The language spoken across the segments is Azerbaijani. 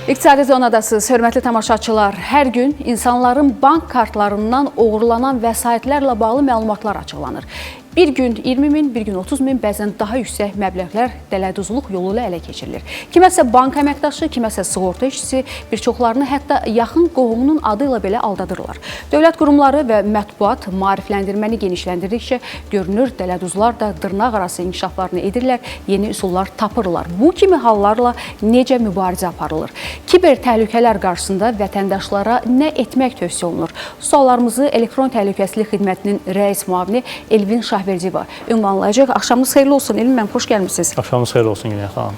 İqtisadi zonadasınız, hörmətli tamaşaçılar. Hər gün insanların bank kartlarından uğurlanan vəsaitlərlə bağlı məlumatlar açıqlanır. Bir gün 20 min, bir gün 30 min, bəzən daha yüksək məbləğlər dələduzluq yolu ilə ələ keçirilir. Kiməsə bank əməkdaşı, kiməsə sığorta işçisi, bir çoxlarını hətta yaxın qohumunun adı ilə belə aldadırlar. Dövlət qurumları və mətbuat maarifləndirməni genişləndirdikcə görünür, dələduzlar da dırnaq arası inkişaflarını edirlər, yeni üsullar tapırlar. Bu kimi hallarla necə mübarizə aparılır? Kiber təhlükələr qarşısında vətəndaşlara nə etmək tövsiyə olunur? Suallarımızı Elektron Təhlükəsizlik Xidmətinin rəis müavini Elvin Şahverdieva ünvanlayacaq. Axşamınız xeyirli olsun. Elvin müəllim, xoş gəlmisiniz. Axşamınız xeyirli olsun Güney xanım.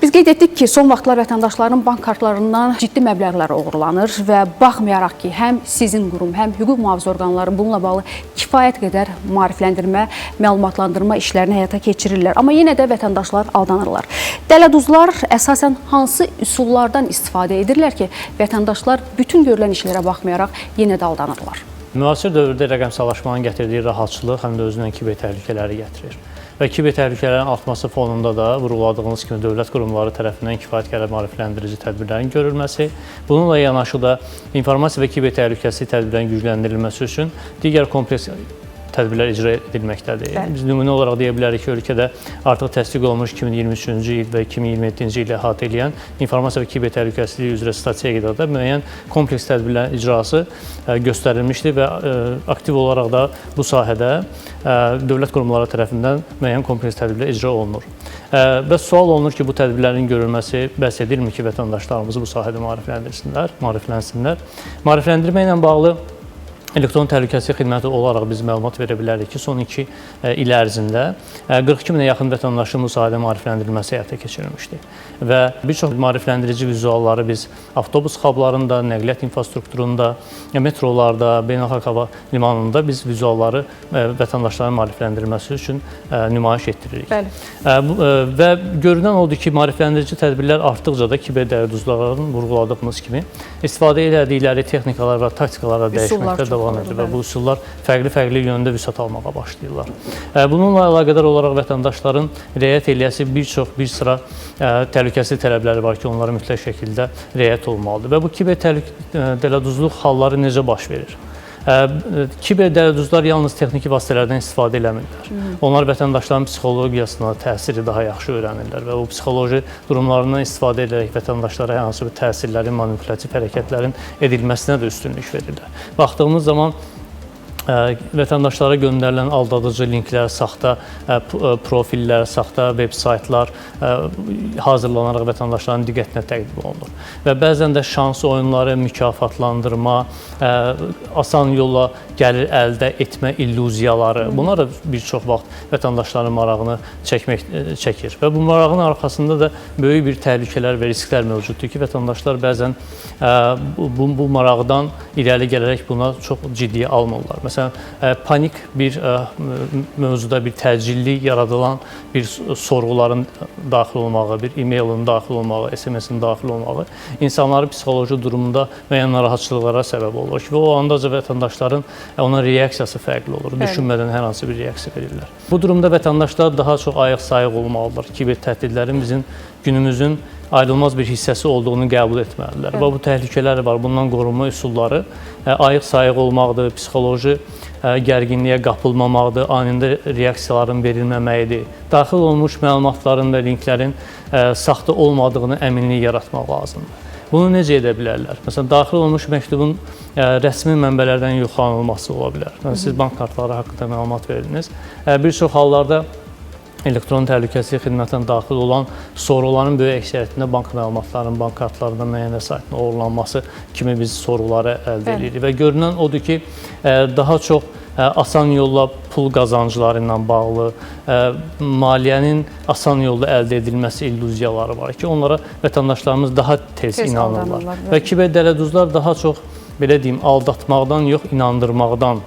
Biz qeyd etdik ki, son vaxtlar vətəndaşların bank kartlarından ciddi məbləğlər uğurlanır və baxmayaraq ki, həm sizin qurum, həm hüquq mühafizə orqanları bununla bağlı kifayət qədər maarifləndirmə, məlumatlandırma işlərini həyata keçirirlər. Amma yenə də vətəndaşlar aldanırlar. Dələduzlar əsasən hansı üsullardan istifadə edirlər ki, vətəndaşlar bütün görülən işlərə baxmayaraq yenə də aldanırlar? Müasir dövrdə rəqəmsallaşmanın gətirdiyi rahatçılıq həm də özündən kiber təhlükələri gətirir. Və kiber təhlükələrin artması fonunda da vurğuladığınız kimi dövlət qurumları tərəfindən kifayət qədər maarifləndirici tədbirlərin görülməsi, bununla yanaşı da informasiya və kiber təhlükəsizlik tədbirlərinin gücləndirilməsi üçün digər kompleks tədbirlər icra edilməkdədir. Biz nümunə olaraq deyə bilərik ki, ölkədə artıq təsdiq olunmuş 2023-cü il və 2027-ci ili əhatə edən informasiya və kiber təhlükəsizliyi üzrə strategiyada müəyyən kompleks tədbirlərin icrası göstərilmişdir və aktiv olaraq da bu sahədə dövlət qurumları tərəfindən müəyyən kompleks tədbirlər icra olunur. Və sual olunur ki, bu tədbirlərin görülməsi bəhs edilmir ki, vətəndaşlarımızı bu sahədə maariflənsinlər. Maarifləndirmə ilə bağlı Elektron Təhlükəsizlik Xidməti olaraq biz məlumat verə bilərik ki, son 2 il ərzində 42 minə yaxın vətəndaşın bu sahədə maarifləndirilməsi həyata keçirilmişdir. Və bir çox maarifləndirici vizualları biz avtobus xablarında, nəqliyyat infrastrukturunda, metrolarda, beynəlxalq hava limanında biz vizualları vətəndaşların maarifləndirilməsi üçün nümayiş etdiririk. Və görünən odur ki, maarifləndirici tədbirlər artdıqca da kiber dələduzların vurğuladığımız kimi istifadə etdikləri texnikalar və taktikalara dəyişməkdə davam edir və bu üsullar fərqli yöndə vüsət almağa başlayırlar. Bununla əlaqədar olaraq vətəndaşların riayət eləyəsi bir sıra təhlükəsizlik tələbləri var ki, onlara mütləq şəkildə riayət olmalıdır. Və bu kiber dələduzluq halları necə baş verir? Kiber dələduzlar yalnız texniki vasitələrdən istifadə eləmirlər. Onlar vətəndaşların psixologiyasına təsiri daha yaxşı öyrənirlər və o psixoloji durumlarından istifadə edərək vətəndaşlara hər hansı bir təsirlərin, manipulativ hərəkətlərin edilməsinə də üstünlük verirlər. Baxdığımız zaman vətəndaşlara göndərilən aldadıcı linklər, saxta profillər, saxta veb-saytlar hazırlanaraq vətəndaşların diqqətinə təqdim olunur. Və bəzən də şans oyunları, mükafatlandırma, asan yolla gəlir əldə etmə illüziyaları, bunlar da bir çox vaxt vətəndaşların marağını çəkir. Və bu marağın arxasında da böyük bir təhlükələr və risklər mövcuddur ki, vətəndaşlar bəzən bu maraqdan irəli gələrək buna çox ciddiyə almırlar. Məsələn, panik bir mövzuda bir təcilli yaradılan bir sorğuların daxil olmağı, bir e-mailin daxil olmağı, SMS-in daxil olmağı insanların psixoloji durumunda müəyyən narahatçılıqlara səbəb olur ki, və o andaca vətəndaşların ona reaksiyası fərqli olur. Düşünmədən hər hansı bir reaksiya verirlər. Bu durumda vətəndaşlar daha çox ayıq-sayıq olmalıdır. Kiber təhdidlərin bizim günümüzün ayrılmaz bir hissəsi olduğunu qəbul etməlidirlər. Və bu təhlükələr var, bundan qorunma üsulları ayıq-sayıq olmaqdır, psixoloji gərginliyə qapılmamaqdır, anında reaksiyaların verilməməyidir. Daxil olmuş məlumatların və linklərin saxta olmadığını əminlik yaratmaq lazımdır. Bunu necə edə bilərlər? Məsələn, daxil olmuş məktubun rəsmi mənbələrdən yoxlanılması ola bilər. Siz bank kartları haqqında məlumat verdiniz. Bir çox hallarda Elektron Təhlükəsizlik Xidmətindən daxil olan sorğuların böyük əksəriyyətində bank məlumatlarının, bank kartlarından müəyyən vəsaitinin uğurlanması kimi biz sorğuları əldə edirik. Və görünən odur ki, daha çox asan yolla pul qazancları ilə bağlı, maliyyənin asan yolla əldə edilməsi illüziyaları var ki, onlara vətəndaşlarımız daha tez inanırlar. Və kiber dələduzlar daha çox, belə deyim, aldatmaqdan yox, inandırmaqdan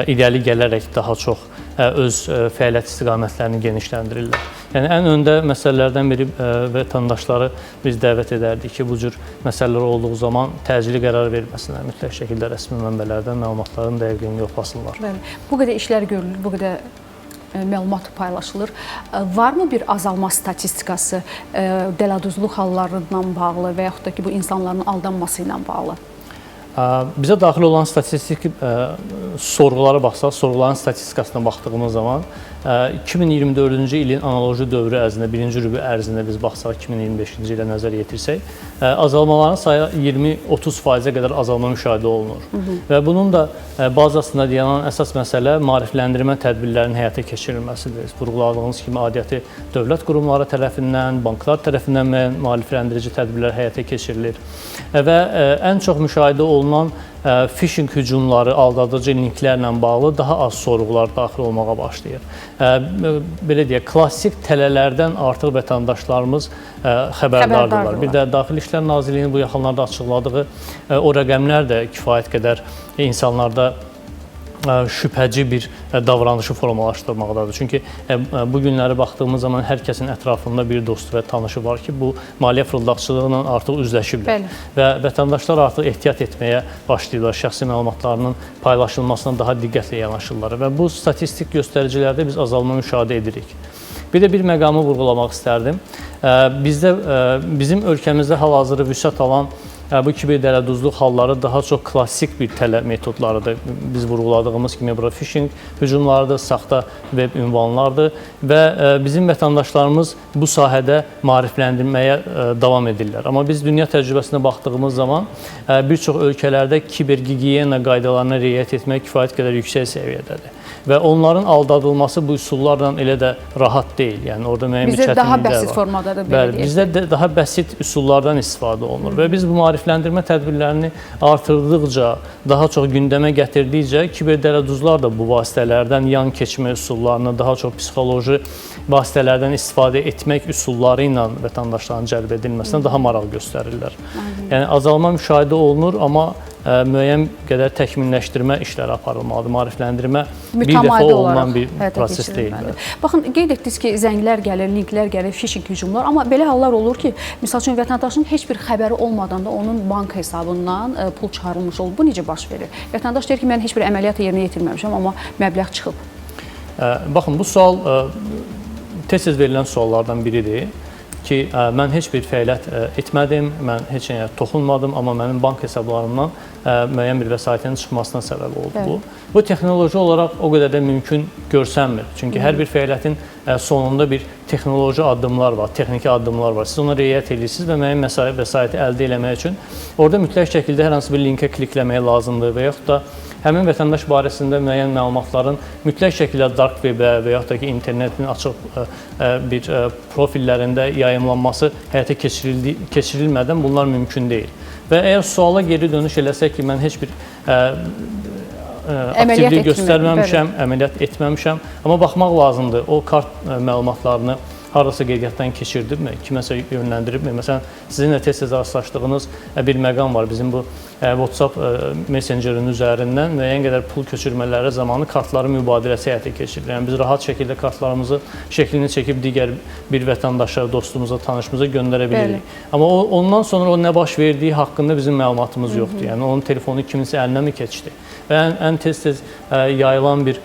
irəli gələrək daha çox öz fəaliyyət istiqamətlərini genişləndirirlər. Yəni, ən öndə məsələlərdən biri vətəndaşları biz dəvət edərdik ki, bu cür məsələlər olduğu zaman təcili qərar verməsinlər, mütləq şəkildə rəsmi mənbələrdən məlumatların dəqiqliyini yoxlasınlar. Bu qədər işlər görülür, bu qədər məlumat paylaşılır. Varmı bir azalma statistikası dələduzluq hallarından bağlı və yaxud da ki, bu insanların aldanması ilə bağlı? Bizə daxil olan statistik sorğulara baxsaq, sorğuların statistikasına baxdığımız zaman 2024-cü ilin analoji dövrü ərzində, birinci rübü ərzində biz baxsaq, 2025-ci ilə nəzər yetirsək, azalmaların sayı 20-30%-ə qədər azalma müşahidə olunur. Və bunun da bazasında dayanan əsas məsələ maarifləndirmə tədbirlərinin həyata keçirilməsidir. Vurğuladığınız kimi aidiyyəti dövlət qurumları tərəfindən, banklar tərəfindən maarifləndirici tədbirlər həyata keçirilir. Və ən çox müşahidə olunan phishing hücumları, aldadıcı linklərlə bağlı daha az sorğular daxil olmağa başlayır. Belə deyək, klassik tələlərdən artıq vətəndaşlarımız xəbərdardırlar. Bir də Daxili İşlər Nazirliyinin bu yaxınlarda açıqladığı o rəqəmlər də kifayət qədər insanlarda şübhəci bir davranışı formalaşdırmaqdadır. Çünki bu günləri baxdığımız zaman hər kəsin ətrafında bir dostu və tanışı var ki, bu maliyyə fırıldaqçılığı ilə artıq üzləşiblər. Və vətəndaşlar artıq ehtiyat etməyə başlayırlar, şəxsi məlumatlarının paylaşılmasına daha diqqətlə yanaşırlar və bu statistik göstəricilərdə biz azalma müşahidə edirik. Bir də bir məqamı vurğulamaq istərdim. Bizim ölkəmizdə hal-hazırda vüsət alan bu kiberdələduzluq halları daha çox klassik bir tələ metodlarıdır. Biz vurğuladığımız kimi bura phishing hücumlarıdır, saxta web ünvanlardır və bizim vətəndaşlarımız bu sahədə maarifləndirməyə davam edirlər. Amma biz dünya təcrübəsinə baxdığımız zaman bir çox ölkələrdə kibergigiyena qaydalarına riayət etmək kifayət qədər yüksək səviyyədədir. Və onların aldadılması bu üsullarla elə də rahat deyil. Yəni orada müəyyən bir çətinliklər var. Bizdə daha bəsit formadadır, belə deyək. Bizdə daha bəsit üsullardan istifadə olunur və biz bu maarifləndirmə tədbirlərini artırdıqca, daha çox gündəmə gətirdikcə kiberdələduzlar da bu vasitələrdən yan keçmə üsullarını, daha çox psixoloji vasitələrdən istifadə etmək üsulları ilə vətəndaşların cəlb edilməsinə daha maraq göstərirlər. Yəni azalma müşahidə olunur, amma müəyyən qədər təkmilləşdirmə işləri aparılmalıdır. Maarifləndirmə bir dəfə olunan bir proses deyil. Baxın, qeyd etdiniz ki, zənglər gəlir, linklər gəlir, phishing hücumlar, amma belə hallar olur ki, misal üçün vətəndaşın heç bir xəbəri olmadan da onun bank hesabından pul çıxarılmış olur. Bu necə baş verir? Vətəndaş deyir ki, mən heç bir əməliyyat yerinə yetirməmişəm, amma məbləğ çıxıb. Baxın, bu sual tez-tez verilən suallardan biridir ki, mən heç bir fəaliyyət etmədim, mən heç nəyə toxunmadım, amma mənim bank hesablarımdan müəyyən bir vəsaitin çıxmasına səbəb oldu bu. Bu texnoloji olaraq o qədər də mümkün görsənmir. Çünki hər bir fəaliyyətin sonunda bir texnoloji addımlar var, texniki addımlar var. Siz ona riayət edirsiniz və müəyyən vəsaiti əldə etmək üçün orada mütləq şəkildə hər hansı bir linkə klikləmək lazımdır və yaxud da həmin vətəndaş barəsində müəyyən məlumatların mütləq şəkildə dark webə və yaxud da ki, internetin açıq bir profillərində yayımlanması həyata keçirilmədən bunlar mümkün deyil. Və əgər suala geri dönüş eləsək ki, mən heç bir aktivlik göstərməmişəm, əməliyyat etməmişəm, amma baxmaq lazımdır, o kart məlumatlarını harasa qeydiyyatdan keçirdibmi, kiməsə yönləndiribmi? Məsələn, sizinlə tez-tez rastlaşdığınız bir məqam var. Bizim bu WhatsApp messengerin üzərindən müəyyən qədər pul köçürmələri zamanı kartların mübadiləsi həyata keçirilir. Yəni, biz rahat şəkildə kartlarımızı şəklini çəkib digər bir vətəndaşa, dostumuza, tanışımıza göndərə bilirik. Amma ondan sonra o nə baş verdiyi haqqında bizim məlumatımız yoxdur. Yəni, onun telefonu kiminsə əlinə mi keçdi? Və ən tez-tez yayılan bir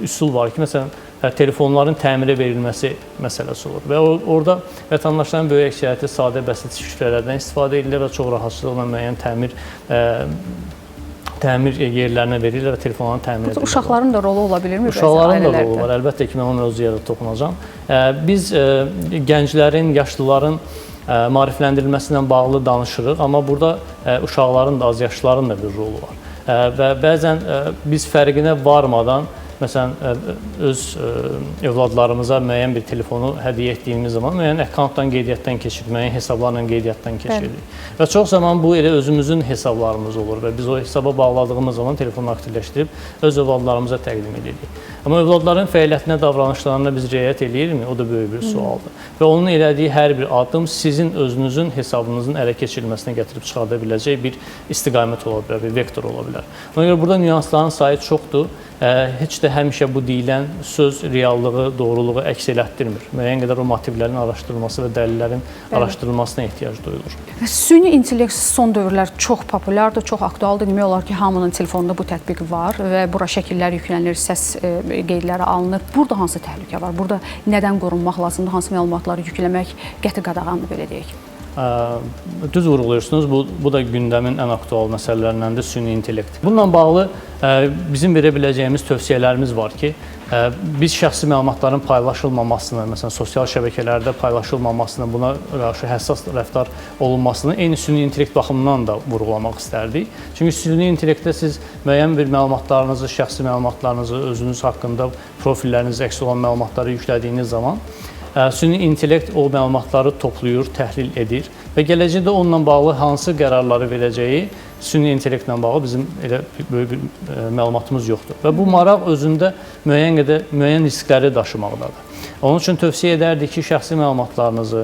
üsul var ki, məsələn, telefonların təmirə verilməsi məsələsi olur. Və orada vətəndaşların böyük əksəriyyəti sadə, bəsit şifrələrdən istifadə edirlər və çox rahatçılıqla müəyyən təmir yerlərinə verirlər və telefonların təmir edirlər. Uşaqların da rolu ola bilirmi? Uşaqların da rolu var. Əlbəttə ki, mən onun öz yerdə toxunacağam. Biz gənclərin, yaşlıların maarifləndirilməsi ilə bağlı danışırıq, amma burada uşaqların da, az yaşlıların da bir rolu var. Və bəzən biz fərqinə varmadan, məsələn, öz övladlarımıza müəyyən bir telefonu hədiyyə etdiyimiz zaman müəyyən akkauntdan qeydiyyatdan keçiririk, müəyyən hesablarla qeydiyyatdan keçiririk. Və çox zaman bu elə özümüzün hesablarımız olur və biz o hesaba bağladığımız zaman telefonu aktivləşdirib öz övladlarımıza təqdim edirik. Amma övladların fəaliyyətinə, davranışlarına biz riayət edirik-mi? O da böyük bir sualdır. Və onun elədiyi hər bir addım sizin özünüzün hesabınızın ələ keçirilməsinə gətirib çıxarda biləcək bir istiqamət ola bilər, bir vektor ola bilər. Ona görə burada nüansların sayı çoxdur heç də həmişə bu deyilən söz reallığı, doğruluğu əks elətdirmir. Müəyyən qədər o motivlərin araşdırılması və dəlillərin araşdırılmasına ehtiyac duyulur. Süni intellekt son dövrlər çox populyardır, çox aktualdır. Demək olar ki, hamının telefonunda bu tətbiq var və bura şəkillər yüklənir, səs qeydləri alınır. Burada hansı təhlükə var? Burada nədən qorunmaq lazımdır? Hansı məlumatları yükləmək qəti qadağandır, belə deyək? Düz vurğulayırsınız. Bu da gündəmin ən aktual məsələlərindəndir süni intellekt. Bununla bağlı bizim verə biləcəyimiz tövsiyələrimiz var ki, biz şəxsi məlumatların paylaşılmamasını, məsələn, sosial şəbəkələrdə paylaşılmamasını, buna qarşı həssas rəftar olunmasını eyni süni intellekt baxımından da vurğulamaq istərdik. Çünki süni intellektdə siz müəyyən bir məlumatlarınızı, şəxsi məlumatlarınızı, özünüz haqqında profillərinizdə əks olan məlumatları yüklədiyiniz zaman süni intellekt o məlumatları toplayır, təhlil edir və gələcəkdə onunla bağlı hansı qərarları verəcəyi süni intellektlə bağlı bizim elə böyük bir məlumatımız yoxdur. Və bu maraq özündə müəyyən riskləri daşımaqdadır. Onun üçün tövsiyə edərdik ki, şəxsi məlumatlarınızı,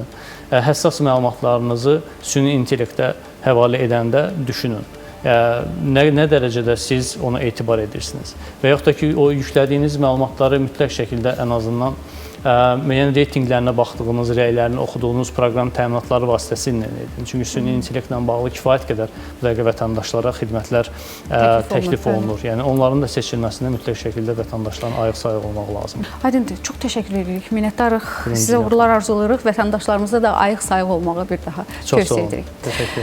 həssas məlumatlarınızı süni intellektə həvalə edəndə düşünün. Nə dərəcədə siz ona etibar edirsiniz və yaxud da ki, o yüklədiyiniz məlumatları mütləq şəkildə ən azından müəyyən reytinqlərinə baxdığınız, rəylərini oxuduğunuz proqram təminatları vasitəsilə edin. Çünki süni intellektlə bağlı kifayət qədər bu dəqiqə vətəndaşlara xidmətlər təklif olunur. Yəni onların da seçilməsində mütləq şəkildə vətəndaşların ayıq-sayıq olmaq lazımdır. Aydındır. Çox təşəkkür edirik. Minnətdarıq. Sizə uğurlar arzulayırıq. Vətəndaşlarımıza da ayıq-sayıq olmağı bir daha tövsiyə edirik. Təşəkkür.